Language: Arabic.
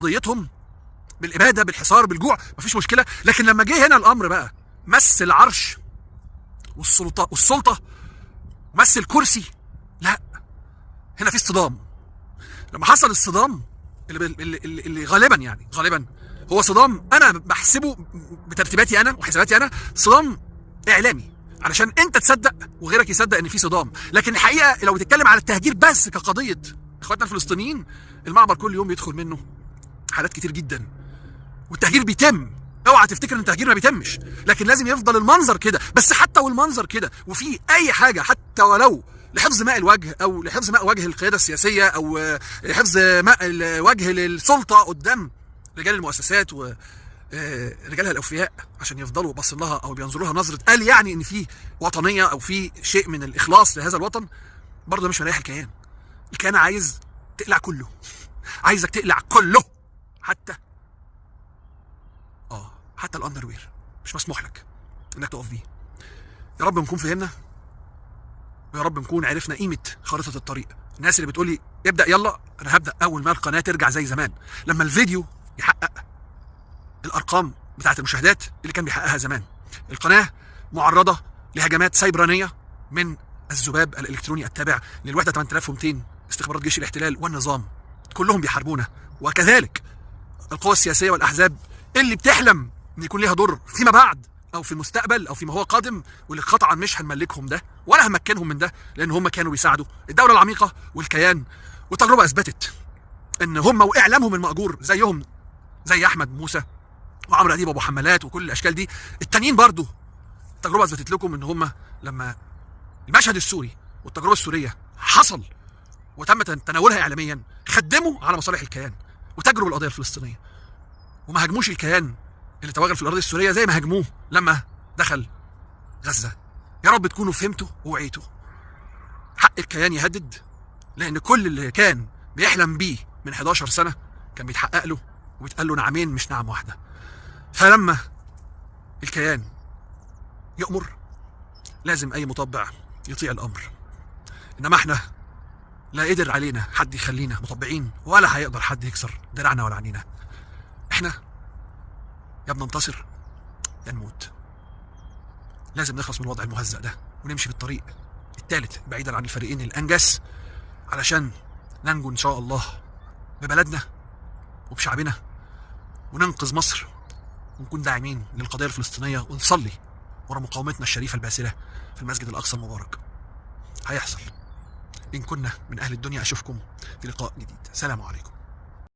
قضيتهم بالاباده بالحصار بالجوع مفيش مشكله. لكن لما جه هنا الامر بقى مس العرش والسلطه مس الكرسي، لا، هنا في اصطدام. لما حصل الصدام اللي غالبا هو صدام انا بحسبه بترتيباتي انا وحساباتي انا صدام اعلامي علشان انت تصدق وغيرك يصدق ان في صدام. لكن الحقيقه لو بتتكلم على التهجير بس كقضيه اخواتنا الفلسطينيين، المعبر كل يوم يدخل منه حالات كتير جدا والتهجير بيتم. اوعى تفتكر ان التهجير ما بيتمش، لكن لازم يفضل المنظر كده. بس حتى والمنظر كده وفي اي حاجه حتى ولو لحفظ ماء الوجه او لحفظ ماء وجه القياده السياسيه او لحفظ ماء الوجه للسلطه قدام رجال المؤسسات ورجالها الاوفياء عشان يفضلوا باصين لها او بينظروا لها نظره قال يعني ان في وطنيه او في شيء من الاخلاص لهذا الوطن، برضه ده مش مريح الكيان. الكيان عايز تقلع كله، عايزك تقلع كله، حتى الاندروير مش مسموح لك انك تقف بيه. يا رب نكون فهمنا ويا رب نكون عرفنا قيمه خارطه الطريق. الناس اللي بتقول لي ابدا يلا، انا هبدا اول ما القناه ترجع زي زمان، لما الفيديو يحقق الارقام بتاعه المشاهدات اللي كان بيحققها زمان. القناه معرضه لهجمات سيبرانيه من الذباب الالكتروني التابع للوحده 8200 استخبارات جيش الاحتلال والنظام، كلهم بيحاربونا. وكذلك القوى السياسيه والاحزاب اللي بتحلم ان يكون ليها دور فيما بعد او في المستقبل او فيما هو قادم، واللي قطعا مش هنملكهم ده ولا همكنهم من ده، لان هم كانوا بيساعدوا الدوله العميقه والكيان. والتجربه اثبتت ان هم واعلامهم المأجور زيهم زي احمد موسى وعمرو اديب وابو حمالات وكل الاشكال دي التانيين برضو. التجربه اثبتت لكم ان هم لما المشهد السوري والتجربه السوريه حصل وتم تناولها اعلاميا، خدموا على مصالح الكيان وتجروا بالقضيه الفلسطينيه وما هاجموش الكيان اللي توغل في الارض السوريه زي ما هاجموه لما دخل غزه. يا رب تكونوا فهمتوا ووعيتوا. حق الكيان يهدد، لان كل اللي كان بيحلم بيه من 11 سنه كان بيتحقق له وبيتقال له نعمين مش نعم واحده. فلما الكيان يأمر لازم اي مطبع يطيع الامر. انما احنا لا قدر علينا حد يخلينا مطبعين ولا هيقدر حد يكسر دراعنا ولا عنينا. احنا يا بننتصر يا نموت. لازم نخلص من الوضع المهزأ ده ونمشي في الطريق الثالث بعيدا عن الفريقين الانجس علشان ننجو ان شاء الله ببلدنا وبشعبنا وننقذ مصر ونكون داعمين للقضيه الفلسطينيه ونصلي ورا مقاومتنا الشريفه الباسله في المسجد الاقصى المبارك. هيحصل. ان كنا من اهل الدنيا اشوفكم في لقاء جديد. سلام عليكم.